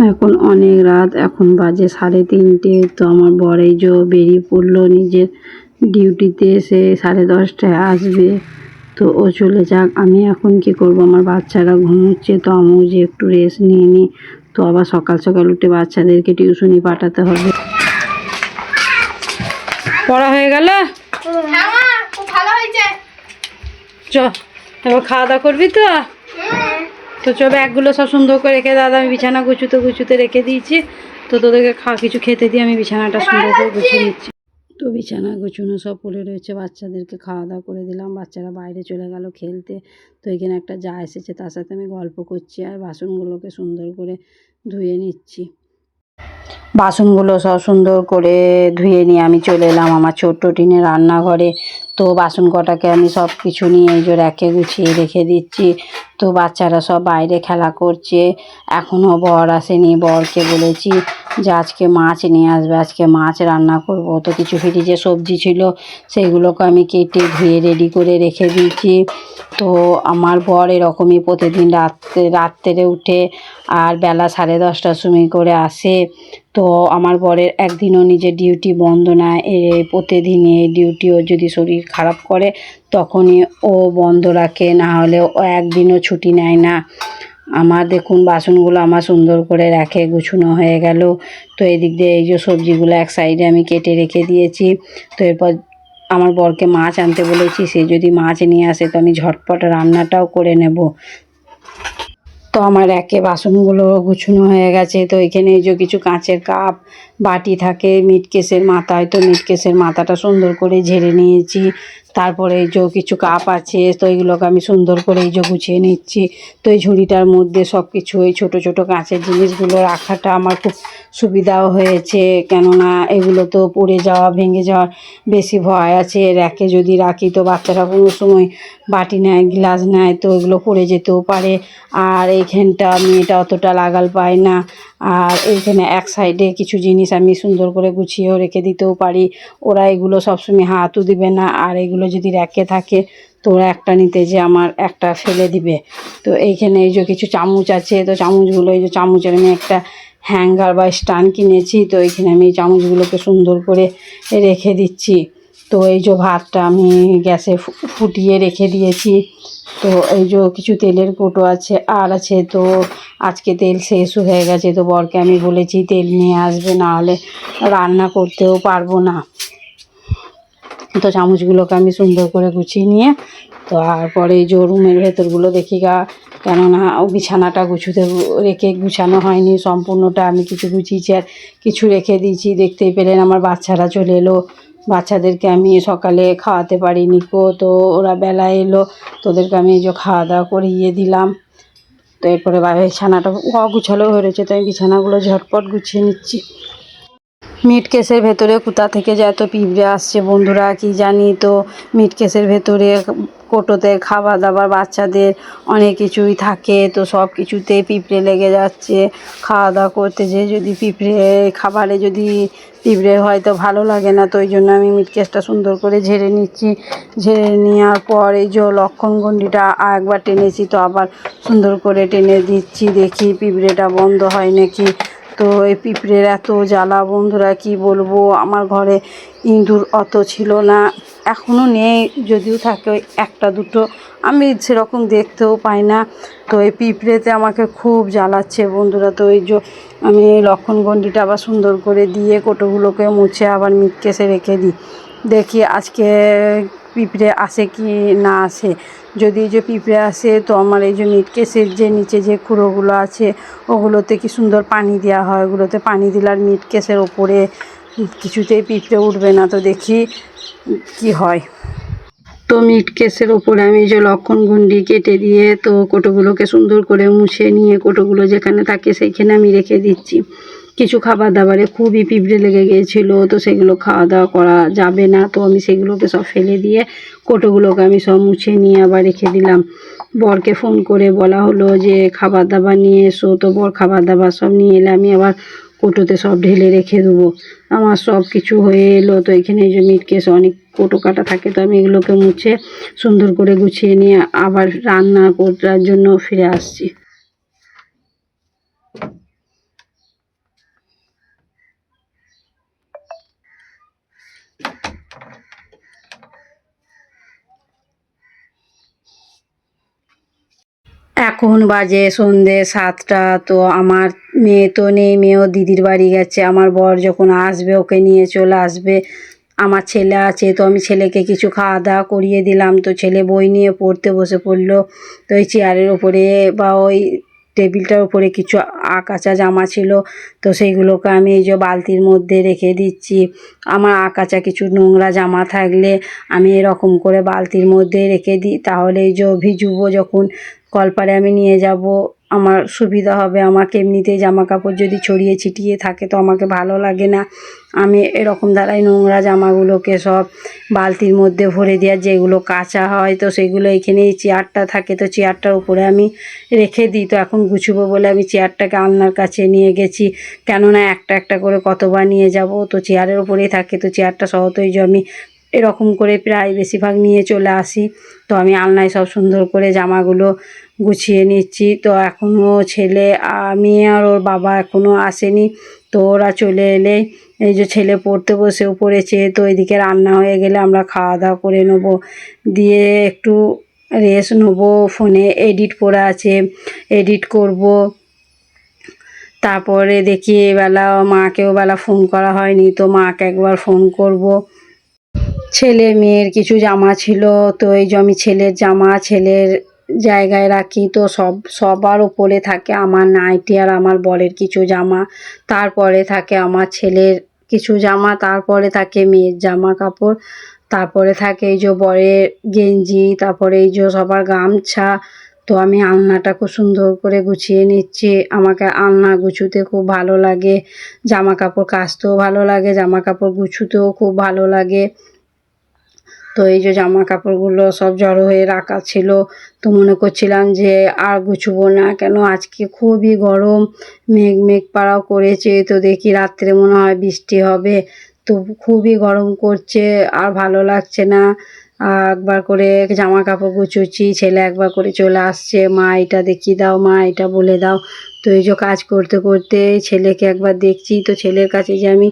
এখন অনেক রাত, এখন বাজে 3:30। তো আমার বর এই যে বেরিয়ে পড়লো নিজের ডিউটিতে, সে 10:30টায় আসবে। তো ও চলে যাক, আমি এখন কি করব, আমার বাচ্চারা ঘুমোচ্ছে, তো আমিও যে একটু রেস্ট নিয়ে নিই। তো আবার সকাল সকাল উঠে বাচ্চাদেরকে টিউশনি পাঠাতে হবে। পড়া হয়ে গেল? চ এবার খাওয়া দাওয়া করবি তো? তো চ, ব্যাগগুলো সব সুন্দর করে রেখে দাদা, আমি বিছানা গুছুতে রেখে দিয়েছি। তো তোদেরকে কিছু খেতে দিয়ে আমি বিছানাটা সুন্দর করে গুছিয়ে নিচ্ছি। তো বিছানা গুছানো সব পড়ে রয়েছে, বাচ্চাদেরকে খাওয়া দাওয়া করে দিলাম, বাচ্চারা বাইরে চলে গেল খেলতে। তো এখানে একটা যা এসেছে, তার সাথে আমি গল্প করছি আর বাসনগুলোকে সুন্দর করে ধুয়ে নিচ্ছি। বাসনগুলো সব সুন্দর করে ধুয়ে নিয়ে আমি চলে এলাম আমার ছোট্ট টিনের রান্নাঘরে। তো বাসন কটাকে আমি সব কিছু নিয়ে এই যে র্যাকে গুছিয়ে রেখে দিচ্ছি। তো বাচ্চারা সব বাইরে খেলা করছে, এখনও বর আসেনি। বরকে বলেছি যে আজকে মাছ নিয়ে আসবে, আজকে মাছ রান্না করব। তো কিছু ফ্রিজে সবজি ছিল, সেইগুলোকে আমি কেটে ধুয়ে রেডি করে রেখে দিয়েছি। তো আমার বর এরকমই প্রতিদিন রাত্রে উঠে আর বেলা 10:30টার সময় করে আসে। তো আমার বরের একদিনও নিজের ডিউটি বন্ধ না, প্রতিদিনই ডিউটি। ওর যদি শরীর খারাপ করে তখনই ও বন্ধ রাখে, না হলে ও একদিনও ছুটি নেয় না। আমার দেখুন বাসনগুলো আমার সুন্দর করে রেখে গুছানো হয়ে গেল। তো এদিক দিয়ে এই যে সবজিগুলো এক সাইডে আমি কেটে রেখে দিয়েছি। তো এরপর আমার বরকে মাছ আনতে বলেছি, সে যদি মাছ নিয়ে আসে তো আমি ঝটপট রান্নাটাও করে নেব। তো আমার একে বাসনগুলো গুছানো হয়ে গেছে। তো এখানে এই যে কিছু কাঁচের কাপ বাটি থাকে মিট কেসের মাথায়, তো মিট কেসের মাথাটা সুন্দর করে ঝেড়ে নিয়েছি। তারপরে এই যে কিছু কাপ আছে, তো এগুলোকে আমি সুন্দর করে এই যে গুছিয়ে নিচ্ছি। তো এই ঝুড়িটার মধ্যে সব কিছু এই ছোটো ছোটো কাঁচের জিনিসগুলো রাখাটা আমার খুব সুবিধাও হয়েছে, কেননা এগুলো তো পড়ে যাওয়া ভেঙে যাওয়ার বেশি ভয় আছে। র্যাকে যদি রাখি তো বাচ্চারা কোনো সময় বাটি নেয়, গ্লাস নেয়, তো এগুলো পড়ে যেতেও পারে। আর এইখানটা মেয়েটা অতটা লাগাল পায় না। আর এইখানে এক সাইডে কিছু জিনিস আমি সুন্দর করে গুছিয়েও রেখে দিতেও পারি, ওরা এগুলো সবসময় হাতও দিবে না। আর এগুলো যদি র্যাকে থাকে তো ওরা একটা নিতে যে আমার একটা ফেলে দিবে। তো এইখানে এই যে কিছু চামচ আছে, তো চামচগুলো এই যে চামচের আমি একটা হ্যাঙ্গার বা স্ট্যান্ড কিনেছি। তো এইখানে আমি চামচগুলোকে সুন্দর করে রেখে দিচ্ছি। তো এই যে ভাতটা আমি গ্যাসে ফুটিয়ে রেখে দিয়েছি। তো এই যে কিছু তেলের কৌটো আছে আর আছে, তো আজকে তেল শেষ হয়ে গেছে। তো বরকে আমি বলেছি তেল নিয়ে আসবে, না হলে রান্না করতেও পারবো না। তো চামচগুলোকে আমি সুন্দর করে গুছিয়ে নিয়ে তো তারপরে এই যে রুমের ভেতরগুলো দেখি কেননা বিছানাটা গুছানো হয়নি সম্পূর্ণটা, আমি কিছু গুছিয়েছি আর কিছু রেখে দিয়েছি। দেখতেই পেলেন আমার বাচ্চারা চলে এলো, বাচ্চাদেরকে আমি সকালে খাওয়াতে পারিনি কো, তো ওরা বেলায় এলো, তোদেরকে আমি এই যে খাওয়া দাওয়া করিয়ে দিলাম। তো এরপরে বিছানাটা অগুছালো হয়ে রয়েছে, তো আমি বিছানাগুলো ঝটপট গুছিয়ে নিচ্ছি। মিট কেসের ভেতরে কোথা থেকে যে এত পিঁপড়ে আসছে বন্ধুরা কি জানি। তো মিট কেসের ভেতরে কোটোতে খাবার দাবার বাচ্চাদের অনেক কিছুই থাকে, তো সব কিছুতেই পিঁপড়ে লেগে যাচ্ছে। খাওয়া দাওয়া করতে যেয়ে যদি খাবারে যদি পিঁপড়ে হয় তো ভালো লাগে না। তো ওই জন্য আমি মিট কেসটা সুন্দর করে ঝেড়ে নিচ্ছি। ঝেড়ে নেওয়ার পর এই যে লক্ষণ গণ্ডিটা একবার টেনেছি, তো আবার সুন্দর করে টেনে দিচ্ছি, দেখি পিঁপড়েটা বন্ধ হয় নাকি। তো এই পিঁপড়ের এত জ্বালা বন্ধুরা কি বলবো। আমার ঘরে ইঁদুর অত ছিল না, এখনও নেই, যদিও থাকে ওই একটা দুটো, আমি সেরকম দেখতেও পাই না। তো এই পিঁপড়েতে আমাকে খুব জ্বালাচ্ছে বন্ধুরা। তো এই যে আমি এই লক্ষণ গণ্ডিটা আবার সুন্দর করে দিয়ে কোটোগুলোকে মুছে আবার মিট কেসে রেখে দিই, দেখি আজকে পিঁপড়ে আসে কি না আসে। যদি এই যে পিঁপড়ে আসে তো আমার এই যে মিট কেসের যে নিচে যে খুঁড়োগুলো আছে ওগুলোতে কি সুন্দর পানি দেওয়া হয়, ওগুলোতে পানি দিলে আর মিট কেসের ওপরে কিছুতেই পিঁপড়ে উঠবে না। তো দেখি কি হয়। তো মিট কেসের ওপরে আমি যে লক্ষণ গুন্ডি কেটে দিয়ে তো কোটোগুলোকে সুন্দর করে মুছে নিয়ে কোটোগুলো যেখানে থাকে সেইখানে আমি রেখে দিচ্ছি। কিছু খাবার দাবারে খুবই পিঁপড়ে লেগে গিয়েছিলো, তো সেগুলো খাওয়া দাওয়া করা যাবে না, তো আমি সেগুলোকে সব ফেলে দিয়ে কোটোগুলোকে আমি সব মুছে নিয়ে আবার রেখে দিলাম। বরকে ফোন করে বলা হলো যে খাবার দাবার নিয়ে এসো, তো বর খাবার দাবার সব নিয়ে এলে আমি আবার কোটোতে সব ঢেলে রেখে দেবো। আমার সব কিছু হয়ে এলো। তো এখানে এই যে মিট কেস অনেক কোটো কাটা থাকে, তো আমি এগুলোকে মুছে সুন্দর করে গুছিয়ে নিয়ে আবার রান্না করার জন্য ফিরে আসছি। এখন বাজে সন্ধে 7টা। তো আমার মেয়ে তো নেই, মেয়েও দিদির বাড়ি গেছে। আমার বর যখন আসবে ওকে নিয়ে চলে আসবে। আমার ছেলে আছে, তো আমি ছেলেকে কিছু খাওয়া দাওয়া করিয়ে দিলাম। তো ছেলে বই নিয়ে পড়তে বসে পড়লো। তো ওই চেয়ারের ওপরে বা ওই টেবিলটার উপরে কিছু আকাচা জামা ছিল, তো সেইগুলোকে আমি এই যে বালতির মধ্যে রেখে দিচ্ছি। আমার আকাচা কিছু নোংরা জামা থাকলে আমি এরকম করে বালতির মধ্যে রেখে দিই, তাহলে এই যে ভিজুবো যখন কলপারে আমি নিয়ে যাব আমার সুবিধা হবে। আমাকে এমনিতেই জামা কাপড় যদি ছড়িয়ে ছিটিয়ে থাকে তো আমাকে ভালো লাগে না। আমি এরকম দ্বারাই নোংরা জামাগুলোকে সব বালতির মধ্যে ভরে দিয়ে, যেগুলো কাঁচা হয় তো সেগুলো এখানে এই চেয়ারটা থাকে, তো চেয়ারটার উপরে আমি রেখে দিই। তো এখন গুছবো বলে আমি চেয়ারটাকে আলনার কাছে নিয়ে গেছি, কেননা একটা একটা করে কতবার নিয়ে যাব, তো চেয়ারের উপরেই থাকে। তো চেয়ারটা সহজেই যে আমি এরকম করে প্রায় বেশিরভাগ নিয়ে চলে আসি। তো আমি আলনায় সব সুন্দর করে জামাগুলো গুছিয়ে নিচ্ছি। তো এখনও ছেলে, আমি আর ওর বাবা এখনও আসেনি। তো ওরা চলে এলে এই যে ছেলে পড়তে বসেও পড়েছে। তো এদিকে রান্না হয়ে গেলে আমরা খাওয়া দাওয়া করে নেবো, দিয়ে একটু রেস্ট নেবো। ফোনে এডিট পড়া আছে, এডিট করব। তারপরে দেখি এবেলা মাকেও বেলা ফোন করা হয়নি, তো মাকে একবার ফোন করব। ছেলে মেয়ের কিছু জামা ছিল, তো এই যে আমি ছেলের জামা ছেলের জায়গায় রাখি। তো সবার উপরে থাকে আমার নাইটি আর আমার বরের কিছু জামা, তারপরে থাকে আমার ছেলের কিছু জামা, তারপরে থাকে মেয়ের জামা কাপড়, তারপরে থাকে এই যে বরের গেঞ্জি, তারপরে এই যে সবার গামছা। তো আমি আলনাটা খুব সুন্দর করে গুছিয়ে নিচ্ছি। আমাকে আলনা গুছোতে খুব ভালো লাগে, জামা কাপড় কাচতেও ভালো লাগে, জামা কাপড় গুছোতেও খুব ভালো লাগে। তো এই যে জামা কাপড়গুলো সব জড়ো হয়ে রাখা ছিল, তো মনে করছিলাম যে আর গুছবো না, কেন আজকে খুবই গরম, মেঘ মেঘ পাড়াও করেছে। তো দেখি রাত্রে মনে হয় বৃষ্টি হবে, তো খুবই গরম করছে আর ভালো লাগছে না। একবার করে জামা কাপড় গুছোচ্ছি, ছেলে একবার করে চলে আসছে, মা এটা দেখিয়ে দাও, মা এটা বলে দাও। তো এই যে কাজ করতে করতে ছেলেকে একবার দেখছি, তো ছেলের কাছে যে আমি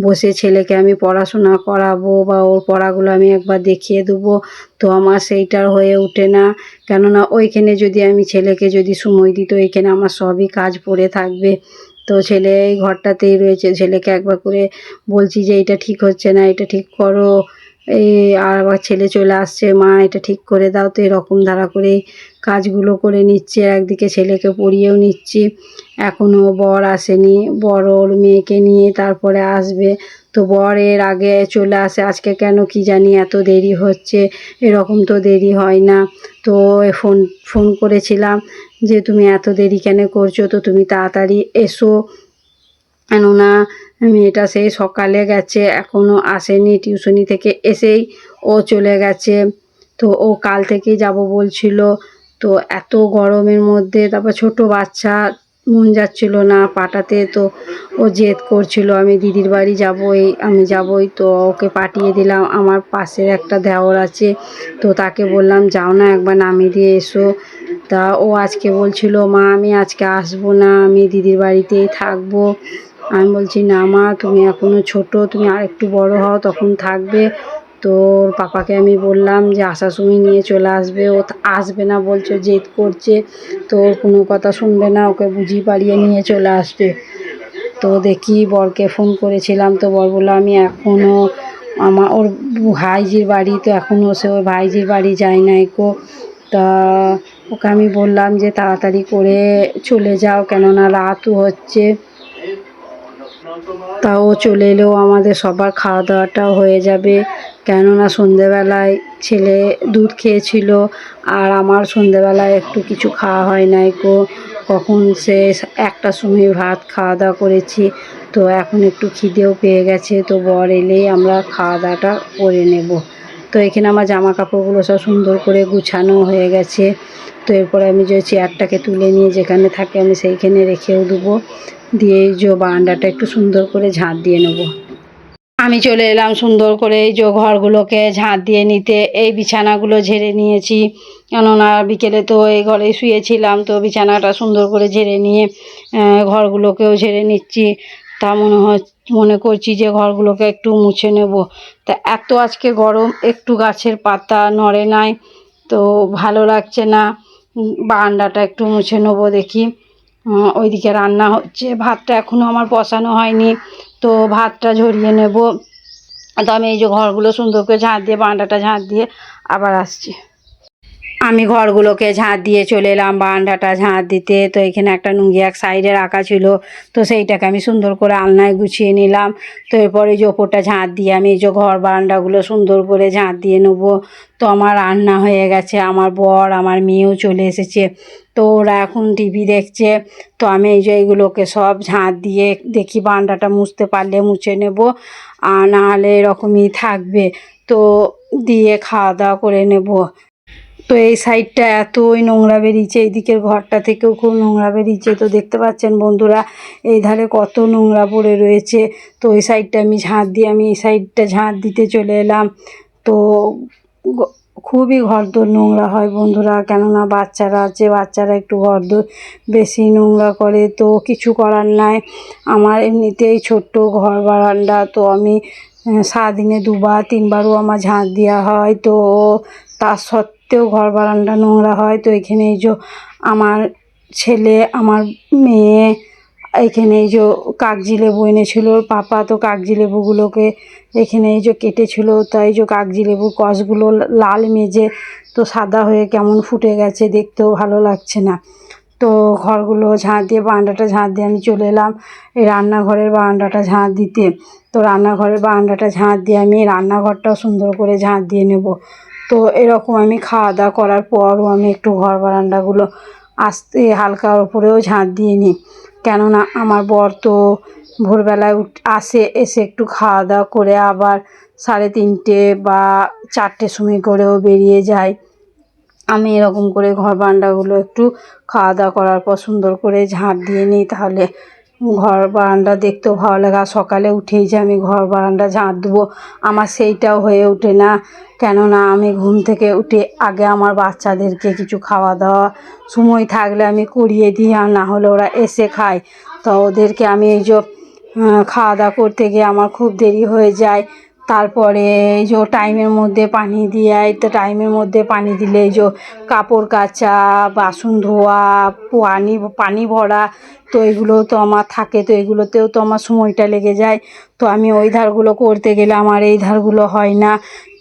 বসে ছেলেকে আমি পড়াশোনা করাবো বা ওর পড়াগুলো আমি একবার দেখিয়ে দেবো, তো আমার সেইটার হয়ে ওঠে না। কেননা ওইখানে যদি আমি ছেলেকে যদি সময় দিই তো এইখানে আমার সবই কাজ পড়ে থাকবে। তো ছেলে এই ঘরটাতেই রয়েছে, ছেলেকে একবার করে বলছি যে এটা ঠিক হচ্ছে না, এটা ঠিক করো। এই আর আবার ছেলে চলে আসছে, মা এটা ঠিক করে দাও। তো এরকম ধারা করেই কাজগুলো করে নিচ্ছে, একদিকে ছেলেকে পড়িয়েও নিচ্ছি। এখনও বর আসেনি, বর ওর মেয়েকে নিয়ে তারপরে আসবে। তো বর এর আগে চলে আসে, আজকে কেন কি জানি এত দেরি হচ্ছে, এরকম তো দেরি হয় না। তো ফোন করেছিলাম যে তুমি এত দেরি কেন করছো, তো তুমি তাড়াতাড়ি এসো, কেননা মেয়েটা সেই সকালে গেছে এখনও আসেনি, টিউশনি থেকে এসেই ও চলে গেছে। তো ও কাল থেকেই যাব বলছিল। তো এত গরমের মধ্যে তারপর ছোট বাচ্চা, মন যাচ্ছিল না পাঠাতে, তো ও জেদ করছিল আমি দিদির বাড়ি যাবই, আমি যাবই। তো ওকে পাঠিয়ে দিলাম। আমার পাশের একটা দেওর আছে, তো তাকে বললাম যাও না একবার নামিয়ে দিয়ে এসো। তা ও আজকে বলছিল মা আমি আজকে আসবো না, আমি দিদির বাড়িতেই থাকবো। আমি বলছি না মা, তুমি এখনও ছোট, তুমি আর একটু বড় হও তখন থাকবে। তো ওর পাপাকে আমি বললাম যে আসার সময় নিয়ে চলে আসবে, ও আসবে না বলছে, জেদ করছে। তো ওর কোনো কথা শুনবে না, ওকে বুঝিয়ে পারিয়ে নিয়ে চলে আসবে। তো দেখি বরকে ফোন করেছিলাম, তো বর বললো আমি এখনও ওর ভাইজির বাড়ি, তো এখনও সে ওর ভাইজির বাড়ি যায় নাই কো। তা ওকে আমি বললাম যে তাড়াতাড়ি করে চলে যাও, কেননা রাতও হচ্ছে। তা ও চলে এলেও আমাদের সবার খাওয়া দাওয়াটাও হয়ে যাবে, কেননা সন্ধেবেলায় ছেলে দুধ খেয়েছিল আর আমার সন্ধেবেলায় একটু কিছু খাওয়া হয় নাই কো। কখন সে 1টার সময় ভাত খাওয়া দাওয়া করেছি, তো এখন একটু খিদেও পেয়ে গেছে। তো বর এলেই আমরা খাওয়া দাওয়াটা করে নেব। তো এখানে আমার জামা কাপড়গুলো সব সুন্দর করে গুছানো হয়ে গেছে। তো এরপরে আমি যে চেয়ারটাকে তুলে নিয়ে যেখানে থাকে আমি সেইখানে রেখেও দেবো, দিয়ে এই যে বারান্দাটা একটু সুন্দর করে ঝাঁট দিয়ে নেব। আমি চলে এলাম সুন্দর করে এই যে ঘরগুলোকে ঝাঁট দিয়ে নিতে। এই বিছানাগুলো ঝেড়ে নিয়েছি, কেননা বিকেলে তো এই ঘরে শুয়েছিলাম, তো বিছানাটা সুন্দর করে ঝেড়ে নিয়ে ঘরগুলোকেও ঝেড়ে নিচ্ছি। তা মনে করছি যে ঘরগুলোকে একটু মুছে নেব। তা এত আজকে গরম, একটু গাছের পাতা নড়ে নাই, তো ভালো লাগছে না। বারান্দাটা একটু মুছে নেবো দেখি। ওইদিকে রান্না হচ্ছে, ভাতটা এখনও আমার বসানো হয়নি, তো ভাতটা ঝরিয়ে নেব। তো আমি এই যে ঘরগুলো সুন্দর করে ঝাঁট দিয়ে বারান্দাটা ঝাঁট দিয়ে আবার আসছি। আমি ঘরগুলোকে ঝাঁট দিয়ে চলে এলাম বারান্দাটা ঝাঁট দিতে। তো এখানে একটা লুঙ্গি এক সাইডে রাখা ছিল, তো সেইটাকে আমি সুন্দর করে আলনায় গুছিয়ে নিলাম। তো এরপরে যে ওপরটা ঝাঁট দিয়ে আমি এই যে ঘর বারান্দাগুলো সুন্দর করে ঝাঁট দিয়ে নেবো। তো আমার রান্না হয়ে গেছে, আমার বর আমার মেয়েও চলে এসেছে, তো ওরা এখন টিভি দেখছে। তো আমি এই যে এইগুলোকে সব ঝাঁট দিয়ে দেখি বারান্দাটা মুছতে পারলে মুছে নেব, আর নাহলে এরকমই থাকবে। তো দিয়ে খাওয়া দাওয়া করে নেব। তো এই সাইডটা এতই নোংরা বেরিয়েছে, এই দিকের ঘরটা থেকেও খুব নোংরা বেরিয়েছে। তো দেখতে পাচ্ছেন বন্ধুরা, এই ধারে কত নোংরা পড়ে রয়েছে। তো ওই সাইডটা আমি ঝাঁট দিয়ে আমি এই সাইডটা ঝাঁট দিতে চলে এলাম। তো খুবই ঘরদোর নোংরা হয় বন্ধুরা, কেননা বাচ্চারা আছে, বাচ্চারা একটু ঘরদোর বেশি নোংরা করে। তো কিছু করার নাই, আমার এমনিতেই ছোট্ট ঘর বারান্দা। তো আমি সারাদিনে 2-3বারও আমার ঝাঁট দেওয়া হয়। তো তার সত্ত্বেও ঘর বারান্দা নোংরা হয়। তো এখানে এই যে আমার ছেলে, আমার মেয়ে, এখানে এই যে কাগজি লেবু এনেছিল ওর পাপা। তো কাগজি লেবুগুলোকে এখানে এই যে কেটেছিল, তাই যে কাগজি লেবুর কষগুলো লাল মেজে তো সাদা হয়ে কেমন ফুটে গেছে, দেখতেও ভালো লাগছে না। তো ঘরগুলো ঝাঁট দিয়ে বারান্দাটা ঝাঁট দিয়ে আমি চলে এলাম এই রান্নাঘরের বারান্দাটা ঝাঁট দিতে। তো রান্নাঘরের বারান্দাটা ঝাঁট দিয়ে আমি রান্নাঘরটাও সুন্দর করে ঝাঁট দিয়ে নেব। তো এরকম আমি খাওয়া দাওয়া করার পরও আমি একটু ঘর বারান্দাগুলো আস্তে হালকার ওপরেও ঝাঁট দিয়ে নিই, কেননা আমার বর তো ভোরবেলায় আসে, এসে একটু খাওয়া দাওয়া করে আবার 3:30 বা 4টের সময় করেও বেরিয়ে যায়। আমি এরকম করে ঘর বারান্দাগুলো একটু খাওয়া দাওয়া করার পর সুন্দর করে ঝাঁট দিয়ে নিই, তাহলে ঘর বারান্দা দেখতেও ভালো লাগে। আর সকালে উঠেই যে আমি ঘর বারান্দা ঝাঁট দেবো, আমার সেইটাও হয়ে ওঠে না, কেননা আমি ঘুম থেকে উঠে আগে আমার বাচ্চাদেরকে কিছু খাওয়া দাওয়া সময় থাকলে আমি করিয়ে দিই, আর না হলে ওরা এসে খায়। তো ওদেরকে আমি এই যে খাওয়া দাওয়া করতে গিয়ে আমার খুব দেরি হয়ে যায়। তারপরে এই যে টাইমের মধ্যে পানি দিই, তো টাইমের মধ্যে পানি দিলে এই যে কাপড় কাচা, বাসন ধোয়া, পানি ভরা, তো এগুলো তো আমার থাকে। তো এগুলোতেও তো আমার সময়টা লেগে যায়। তো আমি ওই ধারগুলো করতে গেলে আমার এই ধারগুলো হয় না।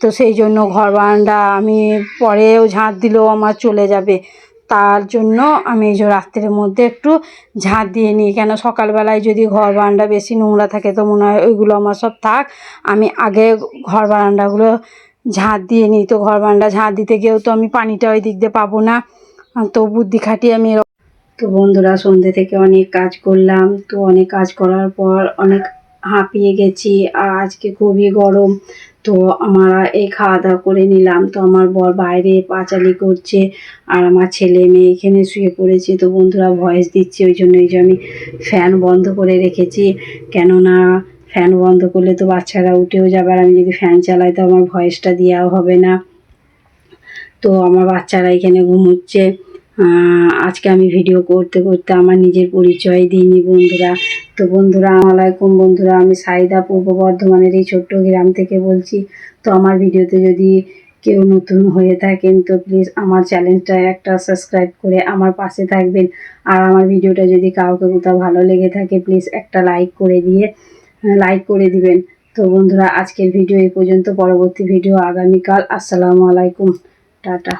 তো সেই জন্য ঘর বারান্দা আমি পরেও ঝাঁট দিলেও আমার চলে যাবে, তার জন্য আমি এই যে রাত্রের মধ্যে একটু ঝাঁট দিয়ে নিই। কেন সকালবেলায় যদি ঘর বারান্দা বেশি নোংরা থাকে তো মনে হয় ওইগুলো আমার সব থাক, আমি আগে ঘর বারান্দাগুলো ঝাঁট দিয়ে নিই। তো ঘর বারান্দা ঝাঁট দিতে গিয়েও তো আমি পানিটা ওই দিক দিয়ে পাবো না, তো বুদ্ধি খাটিয়ে আমি। তো বন্ধুরা, সন্ধ্যে থেকে অনেক কাজ করলাম। তো অনেক কাজ করার পর অনেক হাঁপিয়ে গেছি, আর আজকে খুবই গরম। তো আমরা এই খাওয়া দাওয়া করে নিলাম। তো আমার বর বাইরে পাঁচালি করছে, আর আমার ছেলে মেয়ে এখানে শুয়ে পড়েছে। তো বন্ধুরা, ভয়েস দিচ্ছি ওই জন্য এই যে আমি ফ্যান বন্ধ করে রেখেছি, কেননা ফ্যান বন্ধ করলে তো বাচ্চারা উঠেও যাবে, আর আমি যদি ফ্যান চালাই তো আমার ভয়েসটা দেওয়াও হবে না। তো আমার বাচ্চারা এখানে ঘুমোচ্ছে। আজকে আমি ভিডিও করতে করতে আমার নিজের পরিচয় দিইনি বন্ধুরা। তো বন্ধুরা, আসসালামাইকুম বন্ধুরা, আমি সাইদা পূর্ব বর্ধমানের এই ছোট্ট গ্রাম থেকে বলছি। তো আমার ভিডিওতে যদি কেউ নতুন হয়ে থাকেন তো প্লিজ আমার চ্যানেলটা একটা সাবস্ক্রাইব করে আমার পাশে থাকবেন। আর আমার ভিডিওটা যদি কাউকে কোথাও ভালো লেগে থাকে প্লিজ একটা লাইক করে দিবেন। তো বন্ধুরা, আজকের ভিডিও এই পর্যন্ত, পরবর্তী ভিডিও আগামীকাল। আসসালামু আলাইকুম, টাটা।